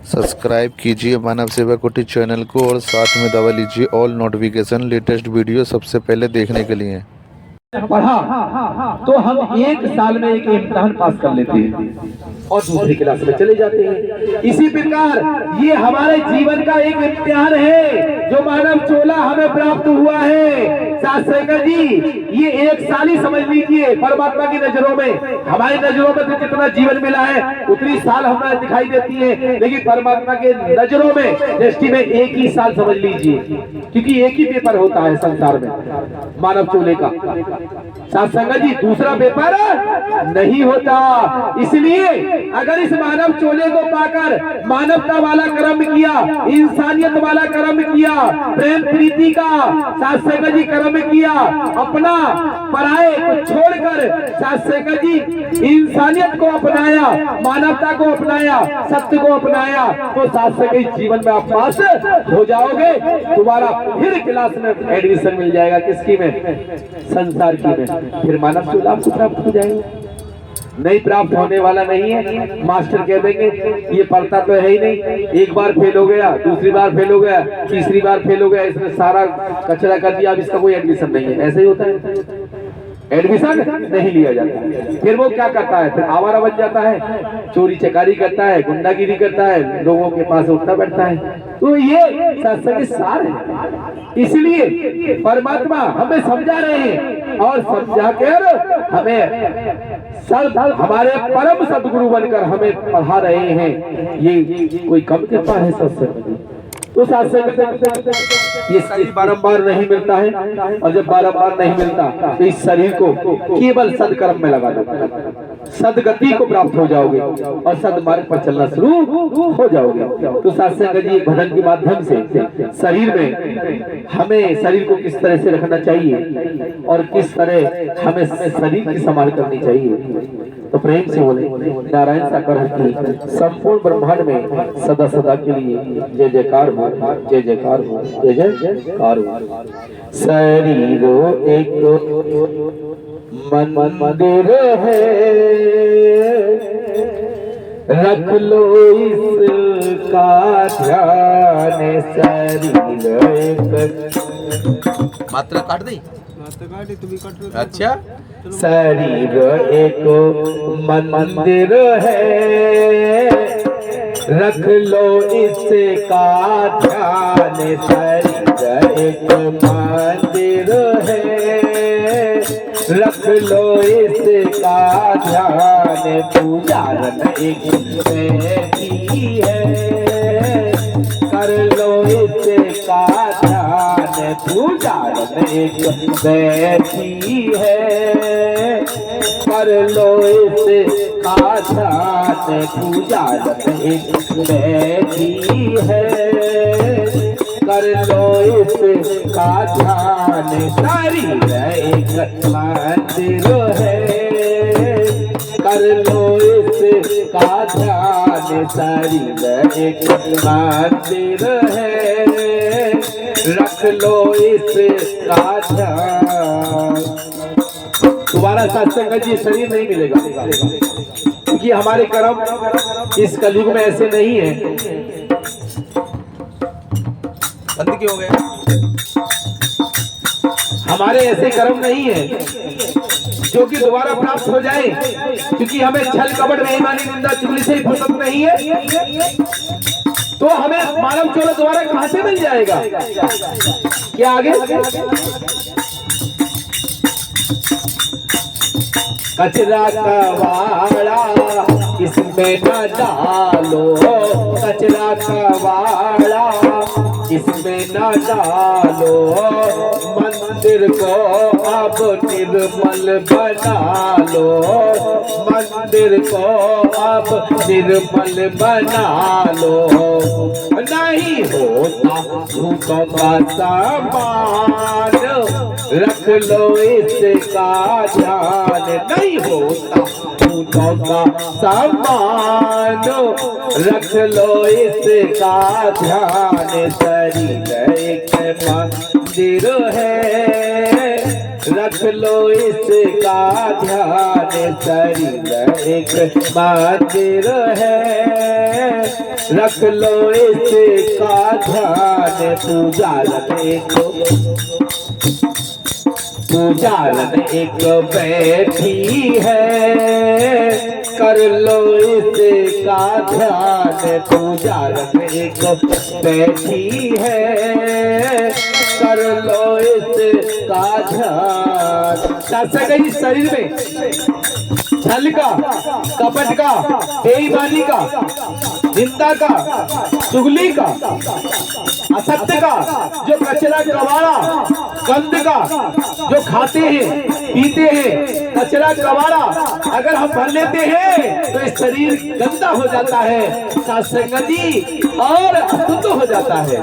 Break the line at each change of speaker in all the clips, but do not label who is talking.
Subscribe कीजिए मानव सेवा कुटीर चैनल को और साथ में दबा लीजिए ऑल नोटिफिकेशन लेटेस्ट वीडियो सबसे पहले देखने के लिए।
पढ़ा तो हम एक साल में एक इम्तिहान पास कर लेते हैं और दूसरी क्लास में चले जाते हैं। इसी प्रकार ये हमारे जीवन का एक इम्तिहान है जो मानव चोला हमें प्राप्त हुआ है। शास्त्रकर जी ये एक साल ही समझ लीजिए, परमात्मा की नजरों में, हमारी नजरों में तो जितना जीवन मिला है उतनी साल हमें दिखाई देती है, लेकिन परमात्मा के नजरों में दृष्टि में एक ही साल समझ लीजिए, क्योंकि एक ही पेपर होता है संसार में मानव चोले का। सत्संग जी दूसरा पेपर नहीं होता। इसलिए अगर इस मानव चोले को पाकर मानवता वाला कर्म किया, इंसानियत वाला कर्म किया, प्रेम प्रीति का सत्संग जी कर्म किया, अपना पराये को छोड़कर सत्संग जी इंसानियत को अपनाया, मानवता को अपनाया, सत्य को अपनाया, तो सत्संग जीवन में आप पास हो जाओगे। दोबारा फिर क्लास में एडमिशन मिल जाएगा। किसकी में? संसार की में। फिर मानव चोला आपको प्राप्त हो जाएगा। नहीं प्राप्त होने वाला नहीं है। मास्टर कह देंगे ये पढ़ता तो है ही नहीं, एक बार फेल हो गया, दूसरी बार फेल हो गया, तीसरी बार फेल हो गया, इसने सारा कचरा कर दिया, अब इसका कोई एडमिशन नहीं है। ऐसे ही होता है, एडमिशन नहीं लिया जाता। फिर वो क्या करता है? फिर आवारा बन जाता है, चोरी चकारी करता है, गुंडागिरी करता है, लोगों के पास उठता बैठता है। तो ये सत्संग सार है। इसलिए परमात्मा हमें समझा रहे हैं और समझा कर हमें हमारे परम सदगुरु बनकर हमें पढ़ा रहे हैं। ये कोई कम कृपा है सत्संग। तो सत्संग ये शरीर बारंबार नहीं मिलता है, और जब बारंबार नहीं मिलता तो इस शरीर को केवल सदकर्म में लगा दो, सदगति को प्राप्त हो जाओगे और सदमार्ग पर चलना शुरू हो जाओगे। तो सत्संग जी भजन के माध्यम से शरीर में हमें शरीर को किस तरह से रखना चाहिए और किस तरह हमें शरीर की संभाल करनी चाहिए, तो प्रेम से बोले नारायण सागर की संपूर्ण ब्रह्मांड में सदा सदा के लिए जय जयकार हो, जय जयकार हो, जय जयकार हो। शरीरो एक मंदिर है, रख लो इसका ध्यान। शरीर एक
मात्रा काट दी। अच्छा,
शरीर एक मंदिर है, रख लो इसका ध्यान। शरीर एक मंदिर है, रख लो इसका ध्यान। पूजारन एक बैठी है, कर लो इसका ध्यान। पूजारन एक बैठी है, कर लो इसका ध्यान। पूजारन एक बैठी है, कर लो इसका ध्यान। शरीर एक मंदिर है, कर लो इसका ध्यान। शरीर एक मंदिर है, रख लो इसका ध्यान। दोबारा सत्संग जी शरीर नहीं मिलेगा, क्योंकि हमारे कर्म इस कलयुग में ऐसे नहीं है।
बंद क्यों हो गया?
हमारे ऐसे कर्म नहीं है जो कि दोबारा प्राप्त हो जाए, क्योंकि हमें छल कपट बेईमानी निंदा चुगली से फुर्सत नहीं है। तो हमें मानव चोला दोबारा कहां से मिल जाएगा? क्या आगे? कचरा कवाड़ा इसमें न डालो, कचरा कवाड़ा इसमें न डालो। मंदिर को अब निर्मल बना लो, मंदिर को अब निर्मल बना लो। नहीं होता भूतों का सामान, रख लो इसका ध्यान। नहीं होता भूतों का सामान, रख लो इसका ध्यान। शरीर एक मंदिर है, रख लो इसका ध्यान, शरीर एक मंदिर है। रख लो इसका ध्यान, पूजारन एक बैठी है। कर लो इसका ध्यान, पूजारन एक बैठी है। कर लो इसका ध्यान। शासक इस शरीर में छल का, कपट का, बेईमानी का, निंदा का, चुगली का, असत्य का, जो कचरा कबाड़ा, गंद का जो खाते हैं पीते हैं, कचरा कबाड़ा अगर हम भर लेते हैं तो ये शरीर गंदा हो जाता है, सत्संगति और अशुद्ध हो जाता है।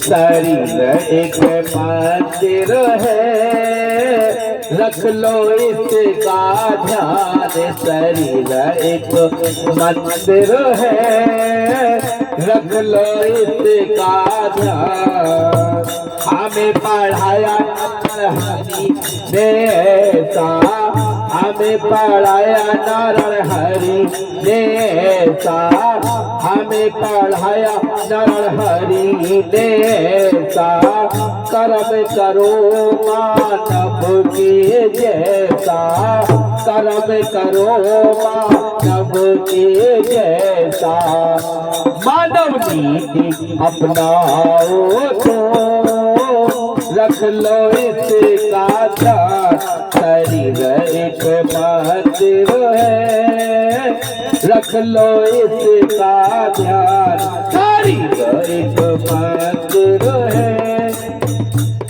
शरीर एक मंदिर है, रख लो इसका ध्यान। शरीर एक मंदिर है, रख लो इसका ध्यान। हमें पढ़ाया हरि ने ऐसा, हमें पढ़ाया नारायण हरि ने ऐसा, हमें पढ़ाया नारायण हरि ने ऐसा। कर्म करो मानव के जैसा, कर्म करो मानव के जैसा। मानव नीति अपनाओ तो रख लो इसका ध्यान। शरीर एक मंदिर है, रख लो इसका ध्यान। शरीर एक मंदिर है,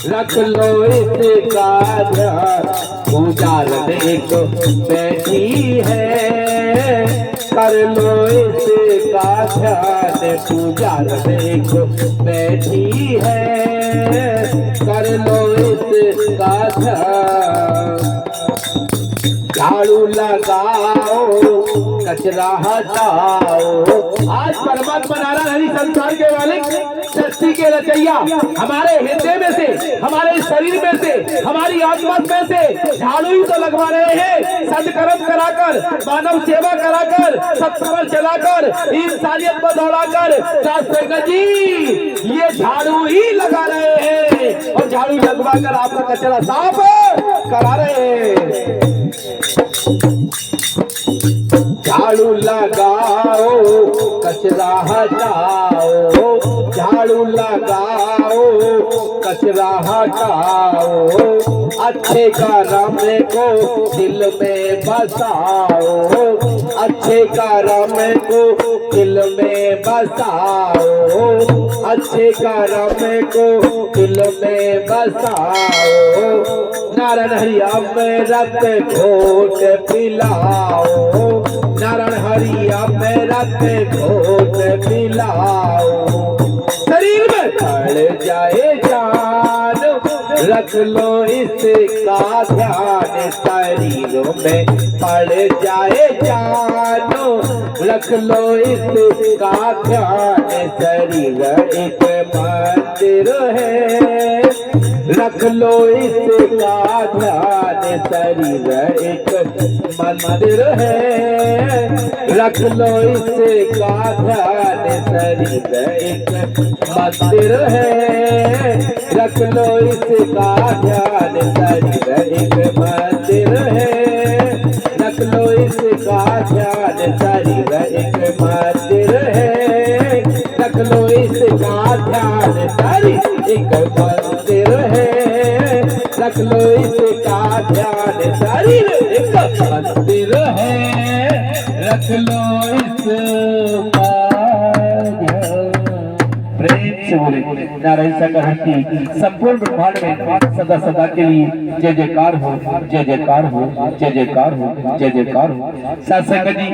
रख लो इसका ध्यान। पूजारन एक बैठी है, कर लो इसका ध्यान। पूजारन एक बैठी है, कर लो इसका ध्यान। झाड़ू लगाओ कचरा हटाओ। आज परमात्मा नारायण हरि संसार के मालिक सृष्टि के रचैया हमारे हृदय में से, हमारे शरीर में से, हमारी आत्मा में से झाड़ू ही तो लगवा रहे हैं। सत्कर्म कराकर, मानव सेवा कराकर, सत्संग चलाकर, इंसानियत को दौड़ाकर शास्त्र जी ये झाड़ू ही लगा रहे हैं और झाड़ू लगवा कर आपका कचरा साफ करा रहे हैं। झाड़ू लगाओ कचरा हटाओ, झाड़ू लगाओ कचरा हटाओ। अच्छे कर्म को दिल में बसाओ, अच्छे कर्म को दिल में बसाओ, अच्छे कर्म को दिल में बसाओ। नारायण हरि अमृत घोट पिलाओ, नारायण हरि अमृत घोट पिलाओ। शरीर में पड़ जाए जान, रख लो इसका ध्यान। शरीरों में पड़ जाए जान, रख लो इसका ध्यान। शरीर एक मंदिर है, रख लो इसका ध्यान। शरीर एक मंदिर है, रख लो इसका ध्यान। शरीर एक मंदिर है, रख लो इसका ध्यान। शरीर एक मंदिर है, रख लो इसका ध्यान। शरीर एक मंदिर है, रख लो इसका ध्यान। शरीर एक मंदिर है, रख लो इसका ध्यान। शरीर एक मंदिर है, रख लो इसका ध्यान। प्रेम से बोले नारायण संकट संपूर्ण ब्रह्मांड में सदा सदा के लिए जय जयकार हो, जय जयकार हो, जय जयकार हो, जय जयकार हो। सत्संग जी